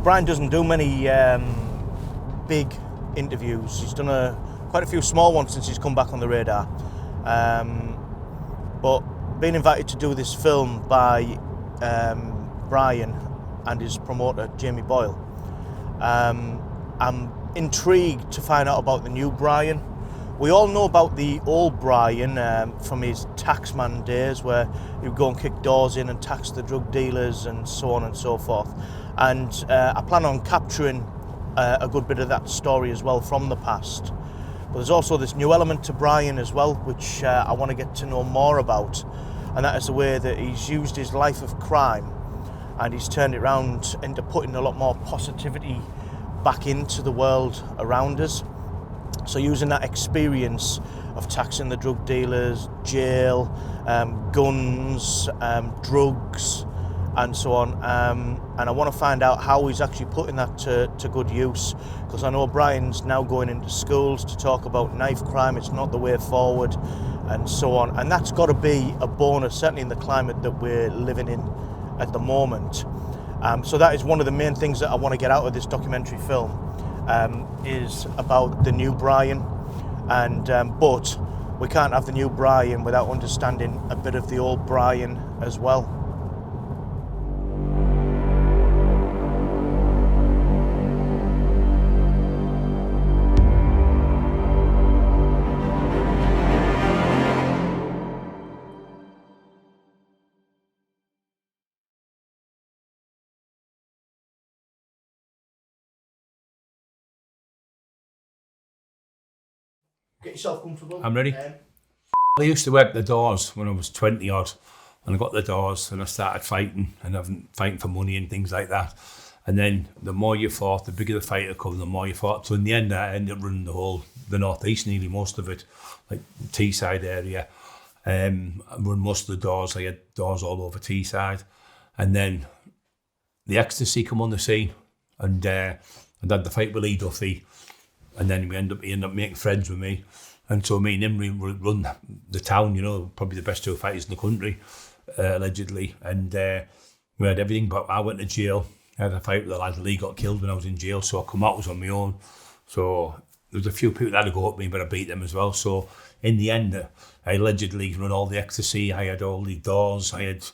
Brian doesn't do many big interviews. He's done quite a few small ones since he's come back on the radar. But being invited to do this film by Brian and his promoter, Jamie Boyle, I'm intrigued to find out about the new Brian. We all know about the old Brian from his Taxman days, where he would go and kick doors in and tax the drug dealers and so on and so forth. And I plan on capturing a good bit of that story as well from the past. But there's also this new element to Brian as well, which I want to get to know more about. And that is the way that he's used his life of crime and he's turned it around into putting a lot more positivity back into the world around us. So using that experience of taxing the drug dealers, jail, guns, drugs, and so on. And I want to find out how he's actually putting that to good use, because I know Brian's now going into schools to talk about knife crime. It's not the way forward, and so on. And that's got to be a bonus, certainly in the climate that we're living in at the moment. So that is one of the main things that I want to get out of this documentary film, is about the new Brian. And but we can't have the new Brian without understanding a bit of the old Brian as well. Get yourself comfortable. I'm ready. I used to work the doors when I was 20 odd, and I got the doors and I started fighting fighting for money and things like that. And then the more you fought, the bigger the fight would come, the more you fought. So in the end, I ended up running the northeast, nearly most of it, like Teesside area. I run most of the doors. I had doors all over Teesside. And then the ecstasy come on the scene, and I had the fight with Lee Duffy. And then he ended up making friends with me. And so me and him we run the town, probably the best two fighters in the country, allegedly. And we had everything, but I went to jail. I had a fight with the lad. Lee got killed when I was in jail, so I come out, was on my own. So there was a few people that had to go at me, but I beat them as well. So in the end, I allegedly run all the ecstasy. I had all the doors. I had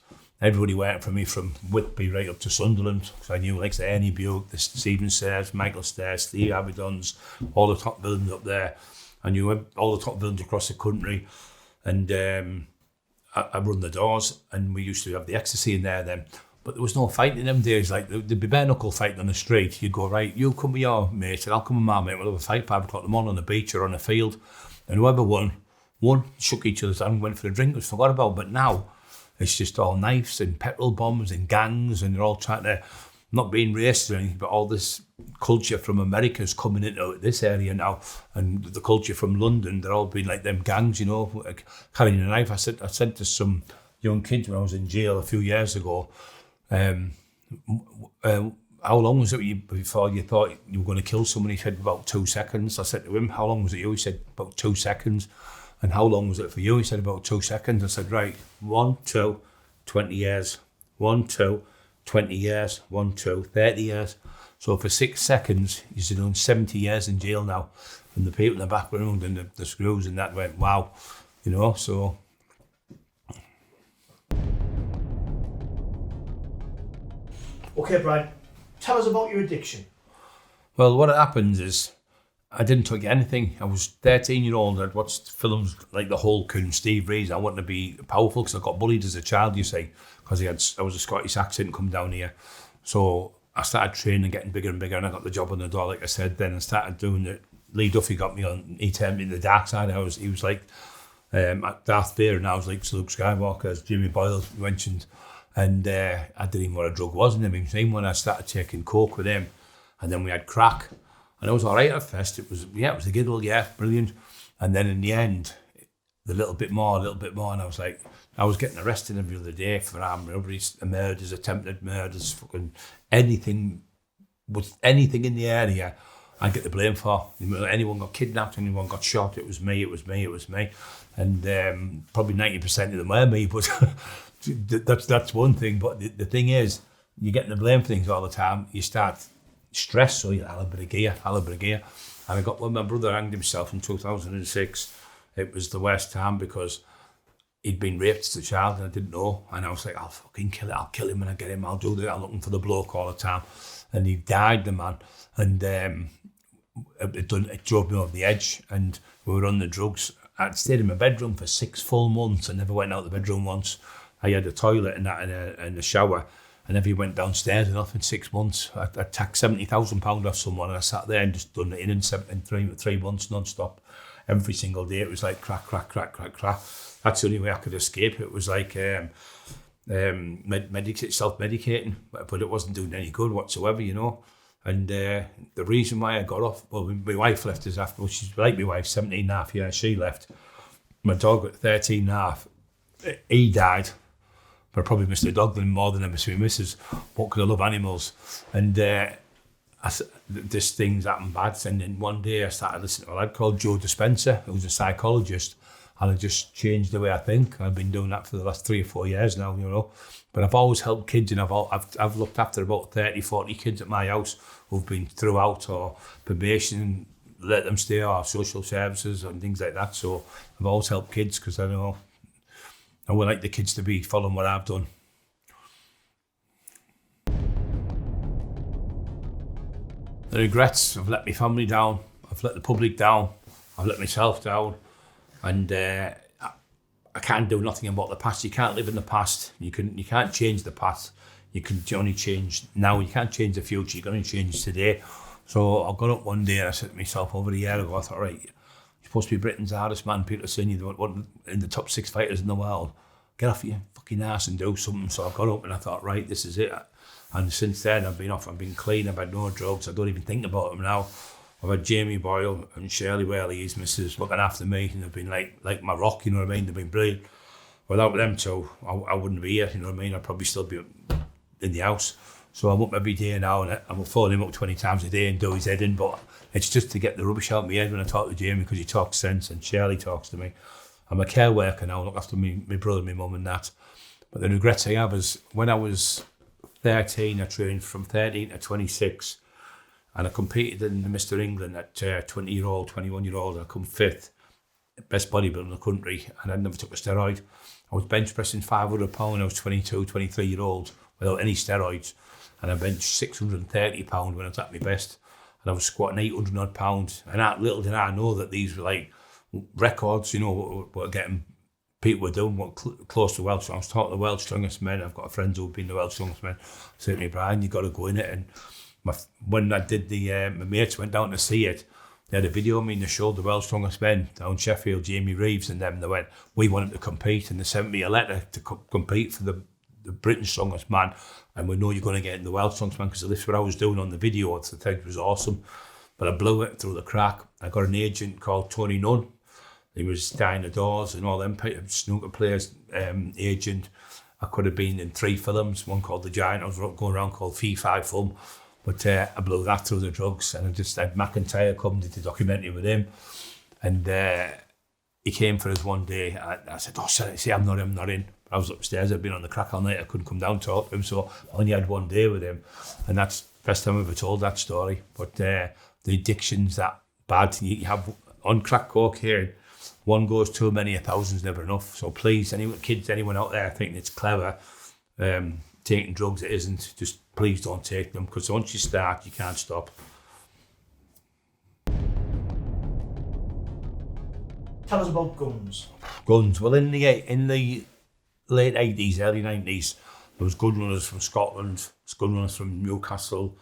everybody working for me from Whitby right up to Sunderland, because I knew like the Ernie Buick, the Stephen Stairs, Michael Stairs, Steve Abaddon's, all the top buildings up there. I knew all the top buildings across the country, and I run the doors, and we used to have the ecstasy in there then. But there was no fighting in them days. Like there'd be bare knuckle fighting on the street. You'd go, right, you come with your mate, and I'll come with my mate. We'll have a fight 5 o'clock in the morning on the beach or on the field, and whoever won shook each other's hand, went for a drink, was forgot about. But now it's just all knives and petrol bombs and gangs, and they're all trying to, not being racist or anything, but all this culture from America is coming into this area now, and the culture from London, they're all being like them gangs, like carrying a knife. I said to some young kids when I was in jail a few years ago, how long was it before you thought you were going to kill somebody? He said about 2 seconds. I said to him, how long was it you? He said about 2 seconds. And how long was it for you? He said about 2 seconds. I said, right, 1, 2, 20 years. 1, 2, 20 years. 1, 2, 30 years. So for 6 seconds, he's doing 70 years in jail now. And the people in the background and the screws and that went, wow, so. Okay, Brian, tell us about your addiction. Well, what happens is, I didn't take anything. I was 13-year-old. I'd watched films like The Hulk and Steve Reeves. I wanted to be powerful because I got bullied as a child, you see, because I was a Scottish accent come down here. So I started training and getting bigger and bigger, and I got the job on the door, like I said. Then I started doing it. Lee Duffy got me on. He turned me to the dark side. He was like Darth Vader, and I was like Luke Skywalker, as Jimmy Boyle mentioned. And I didn't even know what a drug was in him. Same when I started taking coke with him, and then we had crack. And it was all right at first. It was a giggle, brilliant. And then in the end, a little bit more. And I was getting arrested every other day for armed robberies, murders, attempted murders, fucking anything in the area, I'd get the blame for. Anyone got kidnapped, anyone got shot, it was me. And probably 90% of them were me, but that's one thing. But the thing is, you're getting the blame for things all the time. You start stress, so you had a bit of gear. And I got, when my brother hanged himself in 2006, it was the worst time because he'd been raped as a child and I didn't know. And I was like, I'll fucking kill it. I'll kill him when I get him. I'll do that. I'm looking for the bloke all the time. And he died, the man. And it drove me over the edge. And we were on the drugs. I'd stayed in my bedroom for 6 full months. I never went out the bedroom once. I had a toilet and that and a shower. I never went downstairs enough in 6 months. I tacked £70,000 off someone and I sat there and just done it in 3 months non-stop. Every single day it was like crack. That's the only way I could escape. It was like self-medicating, but it wasn't doing any good whatsoever, you know. And the reason why I got off, well, my wife left us after, well, she's like my wife, 17 and a half years, she left. My dog at 13 and a half, he died. But I probably missed the dog more than I missed my missus. What could I love animals? And this thing's happened bad. And then one day I started listening to a lad called Joe Dispenza, who's a psychologist. And I just changed the way I think. I've been doing that for the last 3 or 4 years now, you know. But I've always helped kids, and I've looked after about 30, 40 kids at my house who've been throughout or probation, let them stay, or social services and things like that. So I've always helped kids because I know I would like the kids to be following what I've done. The regrets, I've let my family down, I've let the public down, I've let myself down, and I can't do nothing about the past. You can't live in the past. You can't change the past. You can only change now. You can't change the future. You can only change today. So I got up one day and I said to myself over a year ago, I thought, right, you're supposed to be Britain's hardest man. People are saying you're one in the top 6 fighters in the world. Get off your fucking ass and do something. So I got up and I thought, right, this is it. And since then I've been clean. I've had no drugs. I don't even think about them now. I've had Jamie Boyle and Shirley Whaley, his missus, looking after me, and they've been like my rock, you know what I mean? They've been brilliant. Without them two, I wouldn't be here, you know what I mean? I'd probably still be in the house. So I'm up every day now, and I'm phoning him up 20 times a day and do his head in, but it's just to get the rubbish out of my head when I talk to Jamie, because he talks sense, and Shirley talks to me. I'm a care worker now, I look after my brother, my mum and that. But the regrets I have is when I was 13, I trained from 13 to 26, and I competed in the Mr. England at 20-year-old, 21-year-old, and I come 5th, best bodybuilder in the country, and I never took a steroid. I was bench pressing 500 pounds when I was 22, 23-year-old without any steroids, and I benched 630 pounds when I was at my best, and I was squatting 800 odd pounds, and little did I know that these were like records, you know, what getting people were doing, what close to world. So I was talking to the world's strongest men. I've got a friend who've been the world's strongest men. Said to me, Brian, you got to go in it. And when I did my mates went down to see it, they had a video of me and they showed the world's strongest men down Sheffield, Jamie Reeves and them. They went, we want him to compete, and they sent me a letter to compete for the Britain's strongest man, and we know you're going to get in the world's strongest man, because this is what I was doing on the video. The thing was awesome, but I blew it through the crack. I got an agent called Tony Nunn. He was dying the doors and all them snooker players, agent. I could have been in 3 films, one called The Giant, I was going around called Fee Fi Film, but I blew that through the drugs, and I just had McIntyre come, did a documentary with him, and he came for us one day. I said, oh, see, I'm not in. I was upstairs, I'd been on the crack all night, I couldn't come down and talk to him, so I only had one day with him, and that's the first time I've ever told that story. But the addiction's that bad. You have on crack cocaine, one goes too many, 1,000's never enough. So please, anyone out there thinking it's clever, taking drugs, it isn't. Just please don't take them, because once you start, you can't stop. Tell us about guns. Guns. Well, in the late 80s, early 90s, there was gun runners from Scotland, gun runners from Newcastle,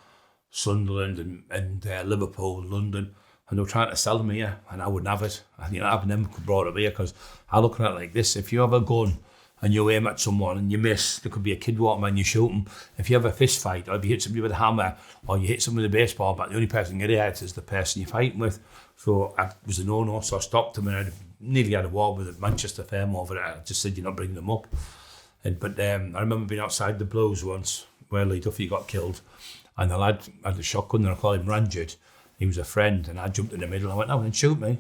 Sunderland, and Liverpool, London. And they were trying to sell them here, and I wouldn't have it. And, I've never brought it here, because I look at it like this. If you have a gun and you aim at someone and you miss, there could be a kid walking by and you shoot them. If you have a fist fight, or if you hit somebody with a hammer, or you hit somebody with a baseball bat, the only person you get hurt is the person you're fighting with. So it was a no-no, so I stopped them, and I nearly had a war with a Manchester firm over it. I just said, you're not bringing them up. But I remember being outside the Blues once, where Lee Duffy got killed, and the lad had a shotgun, and I called him Ranjit. He was a friend, and I jumped in the middle. I went, oh, and shoot me.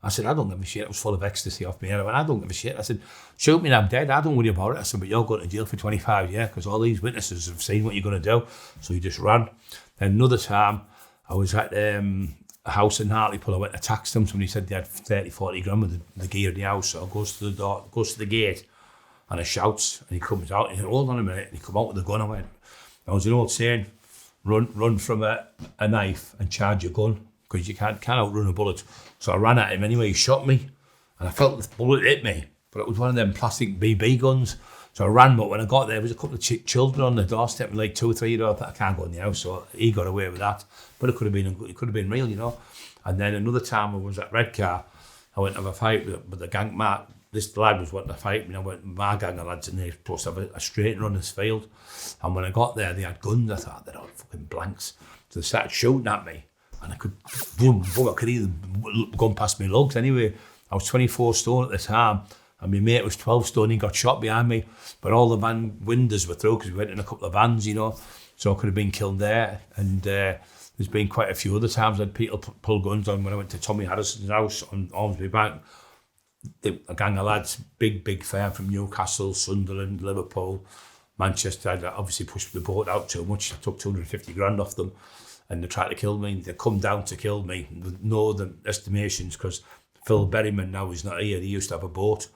I said, I don't give a shit. I was full of ecstasy off me. And I went, I don't give a shit. I said, shoot me and I'm dead. I don't worry about it. I said, but you're going to jail for 25 years because all these witnesses have seen what you're going to do. So he just ran. Then another time, I was at a house in Hartlepool. I went to tax them. Somebody said they had 30, 40 grand with the gear in the house. So I goes to the door, goes to the gate, and I shouts, and he comes out, and he said, hold on a minute. And he come out with the gun. I went, that was an old saying, run from a knife and charge your gun, because you can't outrun a bullet. So I ran at him anyway. He shot me, and I felt the bullet hit me, but it was one of them plastic BB guns. So I ran, but when I got there was a couple of children on the doorstep, like 2 or 3 year old. I can't go in the house, so he got away with that. But it could have been real, you know. And then another time I was at Redcar. I went to have a fight with the gang. This lad was wanting to fight me. I went with my gang of lads, and they were supposed to have a straightener on this field. And when I got there, they had guns. I thought they're all fucking blanks. So they started shooting at me, and I could boom, I could either go past my lugs. Anyway, I was 24 stone at the time, and my mate was 12 stone. He got shot behind me, but all the van windows were through because we went in a couple of vans, you know. So I could have been killed there. And there's been quite a few other times I had people pull guns on. When I went to Tommy Harrison's house on Ormsby Bank, a gang of lads, big firm from Newcastle, Sunderland, Liverpool, Manchester. I obviously pushed the boat out too much. I took 250 grand off them, and they tried to kill me. They come down to kill me with no other estimations, because Phil Berryman now is not here. He used to have a boat,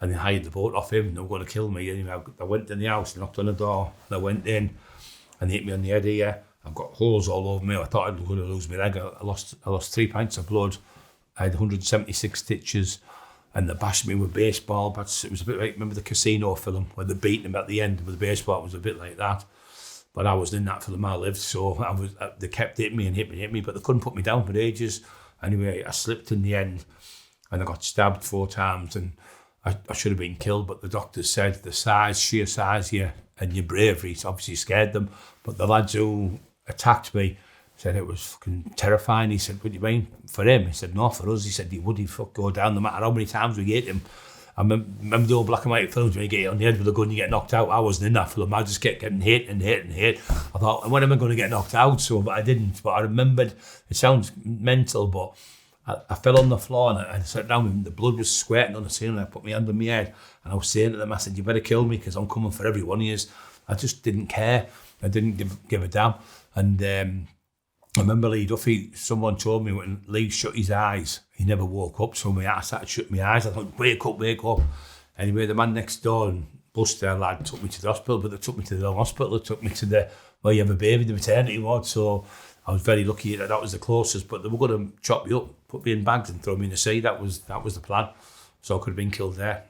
and they hired the boat off him. They were going to kill me. Anyway, I went in the house, knocked on the door, and I went in, and they hit me on the head here. I've got holes all over me. I thought I was going to lose my leg. I lost 3 pints of blood. I had 176 stitches, and they bashed me with baseball bats. It was a bit like, remember the Casino film where they beat him at the end with the baseball? It was a bit like that. But I was in that film I lived, so they kept hitting me and hit me, but they couldn't put me down for ages. Anyway, I slipped in the end, and I got stabbed 4 times, and I should have been killed, but the doctors said the sheer size here and your bravery obviously scared them. But the lads who attacked me said it was fucking terrifying. He said, what do you mean? For him? He said, no, for us. He said, would he fuck go down no matter how many times we hit him? I remember the old black and white films when you get hit on the head with a gun, you get knocked out. I wasn't in that film. I just kept getting hit. I thought, when am I going to get knocked out? But I didn't. But I remembered, it sounds mental, but I fell on the floor, and I sat down, and the blood was squirting on the ceiling. I put my hand on my head, and I was saying to them, I said, you better kill me, because I'm coming for every one of yous. I just didn't care. I didn't give a damn. And I remember Lee Duffy, someone told me when Lee shut his eyes, he never woke up. So I started shutting my eyes. I thought, wake up. Anyway, the man next door, and Buster, lad, took me to the hospital, but they took me to the hospital. They took me to where you have a baby, the maternity ward. So I was very lucky that was the closest, but they were going to chop me up, put me in bags and throw me in the sea. That was the plan. So I could have been killed there.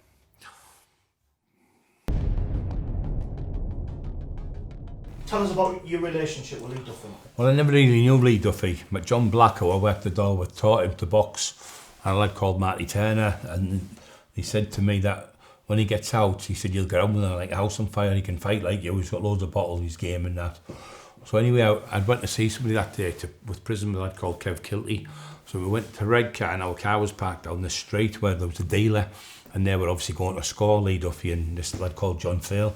Tell us about your relationship with Lee Duffy. Well, I never really knew Lee Duffy, but John Black, who I worked the door with, taught him to box, and a lad called Marty Turner, and he said to me that when he gets out, he said, you'll get on with him like a house on fire, he can fight like you, he's got loads of bottles, he's game and that. So anyway, I went to see somebody that day with prison, a lad called Kev Kilty. So we went to Redcar, and our car was parked down the street where there was a dealer, and they were obviously going to score Lee Duffy and this lad called John Fail.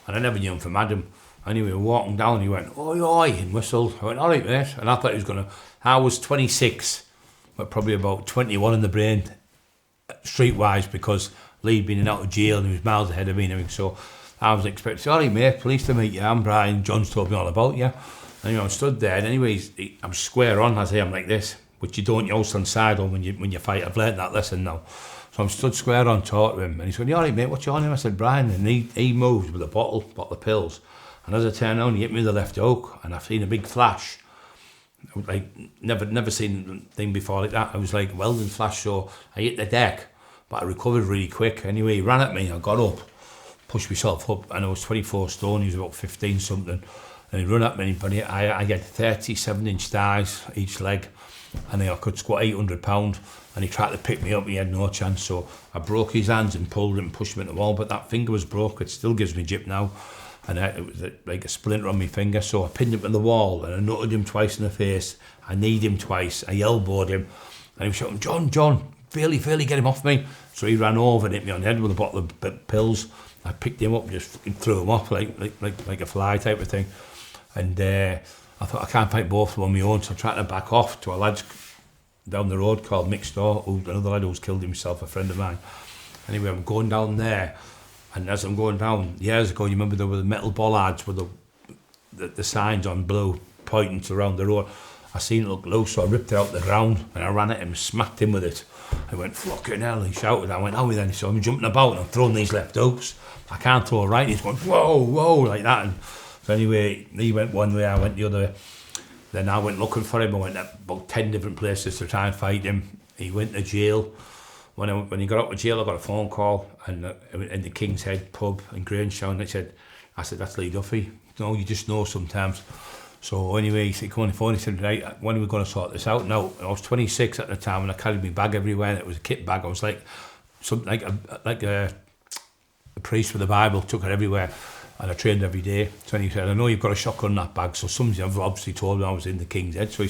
And I never knew him from Adam. Anyway, walking down, he went, oi, oi, and whistled. I went, all right, mate. And I thought he was going to... I was 26, but probably about 21 in the brain, streetwise, because Lee'd been in and out of jail, and he was miles ahead of me and everything. So I was expecting, all right, mate, pleased to meet you. I'm Brian. John's told me all about you. Anyway, I stood there, and anyways, I'm square on. I say I'm like this, which you don't use on side on when you fight. I've learned that lesson now. So I'm stood square on, talking to him, and he's going, all right, mate, what's your name? I said, Brian. And he moved with a bottle of pills. And as I turned on, he hit me with the left hook, and I've seen a big flash. Like, never seen a thing before like that. I was like welding flash, so I hit the deck, but I recovered really quick. Anyway, he ran at me, I got up, pushed myself up, and I was 24 stone, he was about 15 something, and he ran at me, but I had 37-inch thighs each leg, and I could squat 800 pounds, and he tried to pick me up, he had no chance, so I broke his hands and pulled him and pushed him into the wall, but that finger was broke, it still gives me jip now. And it was like a splinter on my finger, so I pinned him in the wall, and I nutted him twice in the face, I kneed him twice, I elbowed him, and he was shouting, John, fairly, get him off me. So he ran over and hit me on the head with a bottle of pills. I picked him up and just fucking threw him off like a fly type of thing. And I thought, I can't fight both of them on my own, so I tried to back off to a lad's down the road called Mick Store, another lad who's killed himself, a friend of mine. Anyway, I'm going down there, and as I'm going down, years ago, you remember there were the metal bollards with the signs on blue pointing to around the road. I seen it look loose, so I ripped it out the ground, and I ran at him, smacked him with it. I went, fucking hell, he shouted. I went, how are we then? So I'm jumping about, and I'm throwing these left hooks. I can't throw a right, he's going, whoa, whoa, like that. And so anyway, he went one way, I went the other way. Then I went looking for him. I went about 10 different places to try and fight him. He went to jail. When he got out of jail, I got a phone call, and in the King's Head pub in Grangestown, I said, that's Lee Duffy. No, you just know sometimes. So anyway, he said, come on the phone. He said, right, when are we going to sort this out? Now, I was 26 at the time, and I carried my bag everywhere. And it was a kit bag. I was like a priest with the Bible, took it everywhere, and I trained every day. So he said, I know you've got a shotgun in that bag. So somebody obviously told me I was in the King's Head. So he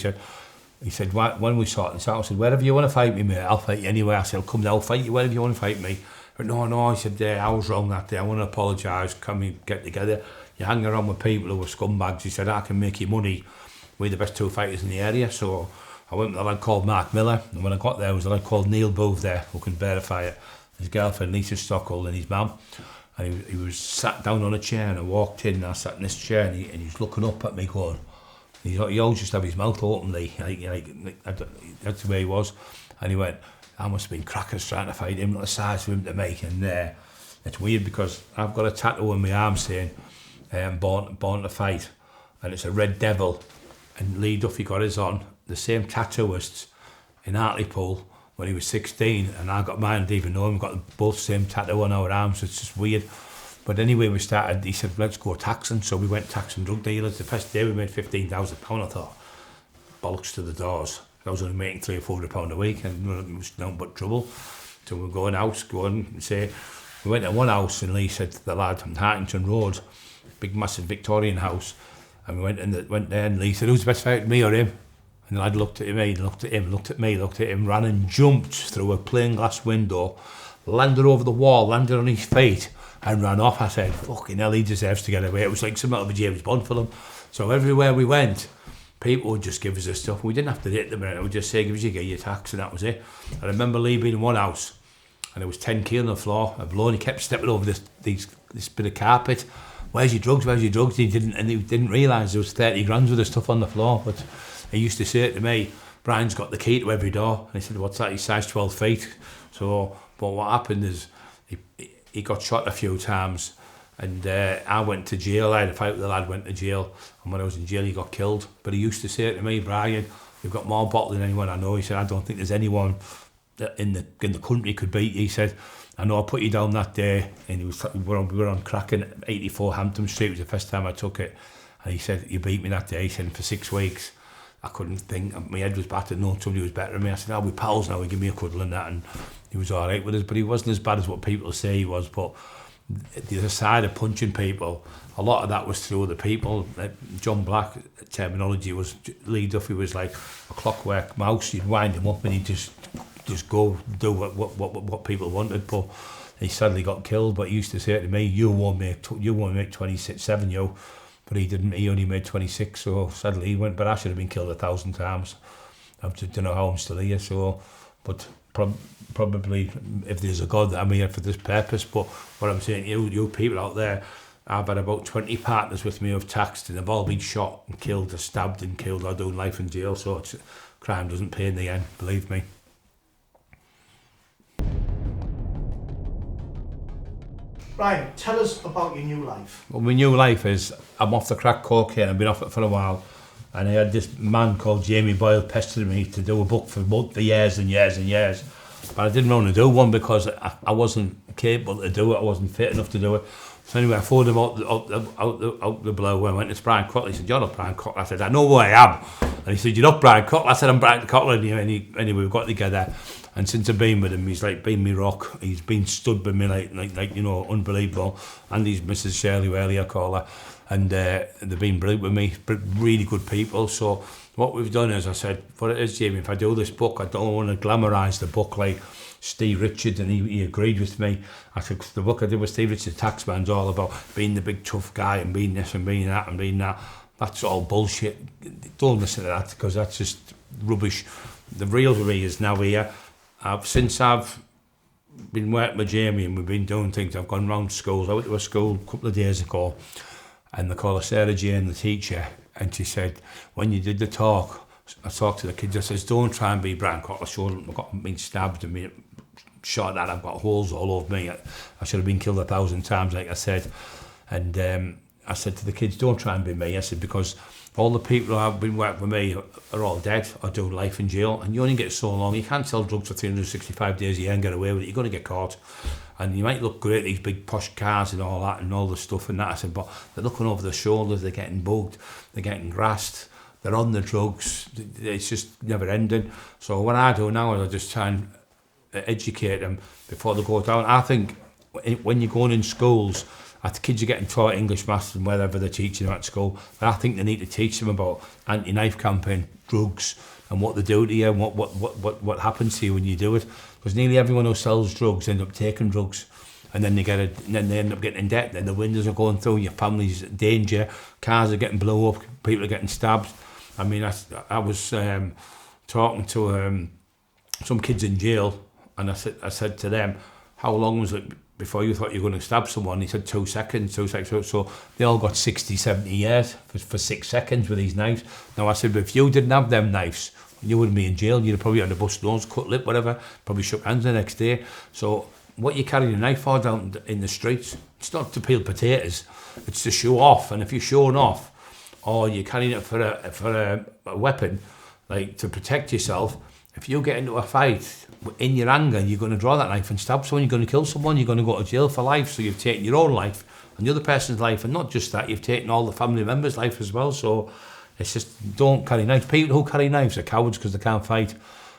said, when we sort this out, I said, wherever you want to fight me, mate, I'll fight you anywhere. I said, I'll come down, I'll fight you wherever you want to fight me. But no, he said, I was wrong that day. I want to apologise. Can we get together? You hang around with people who are scumbags. He said, I can make you money. We're the best two fighters in the area. So I went with a lad called Mark Miller. And when I got there, there was a lad called Neil Booth there who can verify it. His girlfriend, Lisa Stockwell, and his mum. And he was sat down on a chair, and I walked in, and I sat in this chair, and he was looking up at me going, he always just have his mouth open, Lee. That's the way he was. And he went, I must have been crackers trying to fight him, not the size for him to make. And it's weird because I've got a tattoo on my arm saying, born to fight, and it's a red devil, and Lee Duffy got his on, the same tattooist in Hartlepool when he was 16, and I got mine, didn't even know him, got both the same tattoo on our arms. It's just weird. But anyway, we started, he said, let's go taxing. So we went taxing drug dealers. The first day we made £15,000. I thought, bollocks to the doors. I was only making £300 or £400 a week, and it was nothing but trouble. So we were going out, and say, we went to one house, and Lee said to the lad on Hartington Road, big massive Victorian house, and we went there, and Lee said, who's the best fighter, me or him? And the lad looked at me, looked at him, looked at me, looked at him, ran and jumped through a plain glass window, landed over the wall, landed on his feet, and ran off. I said, fucking hell, he deserves to get away. It was like something out of a James Bond film. So everywhere we went, people would just give us this stuff. We didn't have to hit them, it would just say, give us your tax, and that was it. I remember Lee being in one house, and there was 10 key on the floor. A blow, and he kept stepping over this bit of carpet. Where's your drugs? Where's your drugs? He didn't realise there was 30 grand worth of stuff on the floor. But he used to say to me, Brian's got the key to every door. And he said, what's that? He's size 12 feet. So, but what happened is he got shot a few times, and I went to jail. I had a fight with the lad, went to jail, and when I was in jail he got killed. But he used to say to me, Brian, you've got more bottle than anyone I know. He said, I don't think there's anyone that in the country could beat you. He said, I know I put you down that day, and we were on crack in 84 Hampton Street. It was the first time I took it, and he said, you beat me that day. He said, for 6 weeks I couldn't think, my head was battered, no, somebody was better than me. I said, we're pals now, give me a cuddle and that, and he was all right with us, but he wasn't as bad as what people say he was. But the other side of punching people, a lot of that was through the people. Like John Black terminology was, Lee Duffy was like a clockwork mouse. You'd wind him up and he'd just go do what people wanted. But he sadly got killed. But he used to say to me, you won't make 27, you. But he didn't. He only made 26. So sadly he went. But I should have been killed 1,000 times. I don't know how I'm still here. So, but probably if there's a God, I'm here for this purpose. But what I'm saying, you people out there, I've had about 20 partners with me who've taxed, and they've all been shot and killed, or stabbed and killed, or doing life in jail. So crime doesn't pay in the end, believe me. Brian, tell us about your new life. Well, my new life is, I'm off the crack cocaine. I've been off it for a while. And I had this man called Jamie Boyle pestering me to do a book for years and years and years. But I didn't want to do one because I wasn't capable to do it. I wasn't fit enough to do it. So anyway, I phoned him out the blue. I went to Brian Cockerill. He said, you're not Brian Cockerill. I said, I know who I am. And he said, you're not Brian Cockerill. I said, I'm Brian Cockerill. And anyway, we got together. And since I've been with him, he's like been me rock. He's been stood by me like you know, unbelievable. And he's Mrs. Shirley Whaley, I call her. And they've been brilliant with me, really good people. So what we've done is, I said, what it is, Jamie, if I do this book, I don't want to glamorise the book like Steve Richards, and he agreed with me. I said, the book I did with Steve Richards, Taxman's all about being the big tough guy and being this and being that and being that. That's all bullshit. Don't listen to that, because that's just rubbish. the real me is now here. Since I've been working with Jamie and we've been doing things, I've gone round schools. I went to a school a couple of days ago and they call her Sarah Jane, the teacher, and she said, when you did the talk, I talked to the kids, I says, don't try and be Brian Cockerill. I showed them, I've got been stabbed and been shot at, I've got holes all over me. I should have been killed 1,000 times, like I said. And I said to the kids, don't try and be me. I said, because all the people who have been working with me are all dead or do life in jail, and you only get so long. You can't sell drugs for 365 days a year and get away with it. You're going to get caught. And you might look great, these big posh cars and all that and all the stuff and that. I said, but they're looking over their shoulders, they're getting bugged, they're getting grassed, they're on the drugs. It's just never ending. So what I do now is I just try and educate them before they go down. I think when you're going in schools, the kids are getting taught English, maths and whatever they're teaching them at school, but I think they need to teach them about anti-knife campaign, drugs, and what they do to you and what happens to you when you do it. Because nearly everyone who sells drugs end up taking drugs, and then they end up getting in debt. Then the windows are going through, your family's in danger, cars are getting blown up, people are getting stabbed. I mean, I was talking to some kids in jail, and I said to them, how long was it before you thought you were going to stab someone? He said 2 seconds. So they all got 60, 70 years for 6 seconds with these knives. Now I said, but if you didn't have them knives, you wouldn't be in jail. You'd have probably had a bust nose, cut lip, whatever, probably shook hands the next day. So what you carrying a knife for down in the streets, it's not to peel potatoes, it's to show off. And if you're showing off, or you're carrying it for a weapon, like to protect yourself, if you get into a fight, in your anger, you're going to draw that knife and stab someone, you're going to kill someone, you're going to go to jail for life. So you've taken your own life and the other person's life, and not just that, you've taken all the family members' life as well. So it's just, don't carry knives. People who carry knives are cowards because they can't fight.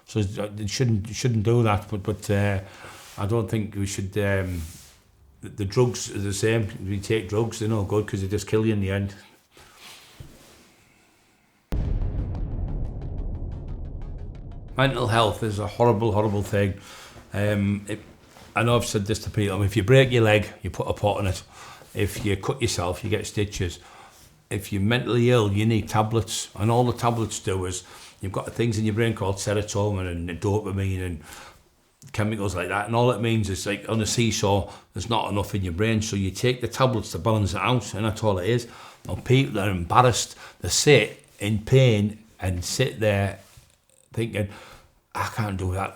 So they shouldn't do that. But I don't think we should. The drugs are the same. We take drugs, they're no good because they just kill you in the end. Mental health is a horrible, horrible thing. I know I've said this to people. If you break your leg, you put a pot on it. If you cut yourself, you get stitches. If you're mentally ill, you need tablets. And all the tablets do is, you've got things in your brain called serotonin and dopamine and chemicals like that. And all it means is, like on a seesaw, there's not enough in your brain. So you take the tablets to balance it out, and that's all it is. Now people are embarrassed. They sit in pain and sit there thinking, I can't do that.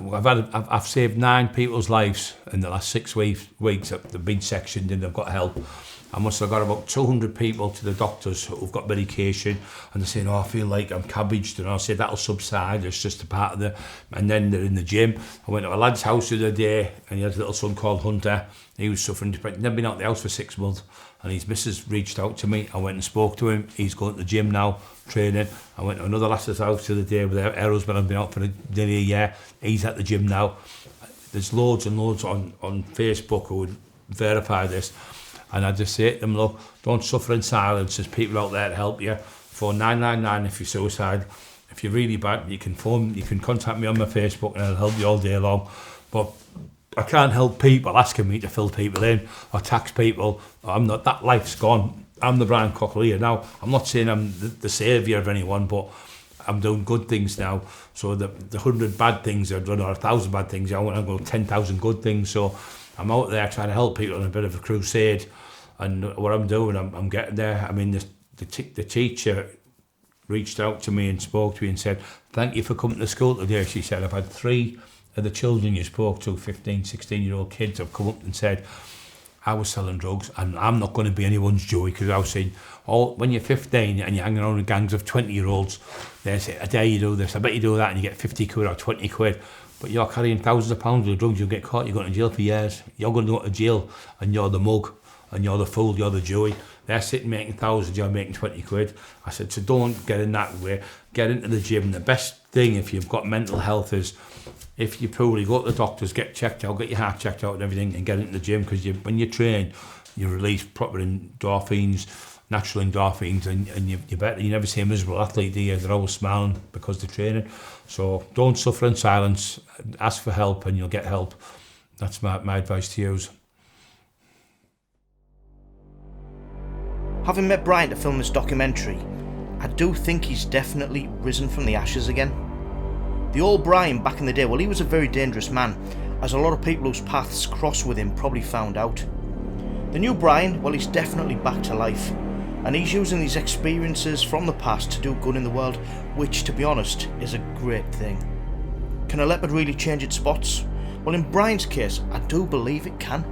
I've saved 9 people's lives in the last 6 weeks. They've been sectioned and they've got help. I must have got about 200 people to the doctors who've got medication, and they're saying, oh, I feel like I'm cabbaged, and I'll say that'll subside, it's just a part of the, and then they're in the gym. I went to a lad's house the other day, and he had a little son called Hunter. He was suffering depression, never been out of the house for 6 months, and his missus reached out to me. I went and spoke to him. He's going to the gym now, training. I went to another lad's house the other day with her husband. I've been out for nearly a year. He's at the gym now. There's loads and loads on Facebook who would verify this. And I just say to them, look, don't suffer in silence. There's people out there to help you. Phone 999 if you're suicide. If you're really bad, you can contact me on my Facebook and I'll help you all day long. But I can't help people asking me to fill people in or tax people. I'm not, that life's gone. I'm the Brian Cockerill here now. I'm not saying I'm the saviour of anyone, but I'm doing good things now. So the 100 bad things I've done, or 1,000 bad things, I want to go 10,000 good things. So I'm out there trying to help people on a bit of a crusade. And what I'm doing, I'm getting there. I mean, the teacher reached out to me and spoke to me and said, thank you for coming to school today. She said, I've had 3 of the children you spoke to, 15, 16-year-old kids, have come up and said, I was selling drugs and I'm not going to be anyone's joy, because I was saying, when you're 15 and you're hanging around with gangs of 20-year-olds, they say, I dare you do this, I bet you do that, and you get 50 quid or 20 quid. But you're carrying thousands of pounds of drugs, you'll get caught, you're going to jail for years. You're going to go to jail and you're the mug. And you're the fool, you're the joy. They're sitting making thousands, you're making 20 quid. I said, so don't get in that way. Get into the gym. The best thing if you've got mental health is, if you're poorly, go to the doctors, get checked out, get your heart checked out and everything, and get into the gym, because when you train, you release proper endorphins, natural endorphins, and you're better. You never see a miserable athlete, do you? They're always smiling because they're training. So don't suffer in silence. Ask for help and you'll get help. That's my advice to you. Having met Brian to film this documentary, I do think he's definitely risen from the ashes again. The old Brian back in the day, well, he was a very dangerous man, as a lot of people whose paths crossed with him probably found out. The new Brian, well, he's definitely back to life, and he's using these experiences from the past to do good in the world, which, to be honest, is a great thing. Can a leopard really change its spots? Well, in Brian's case, I do believe it can.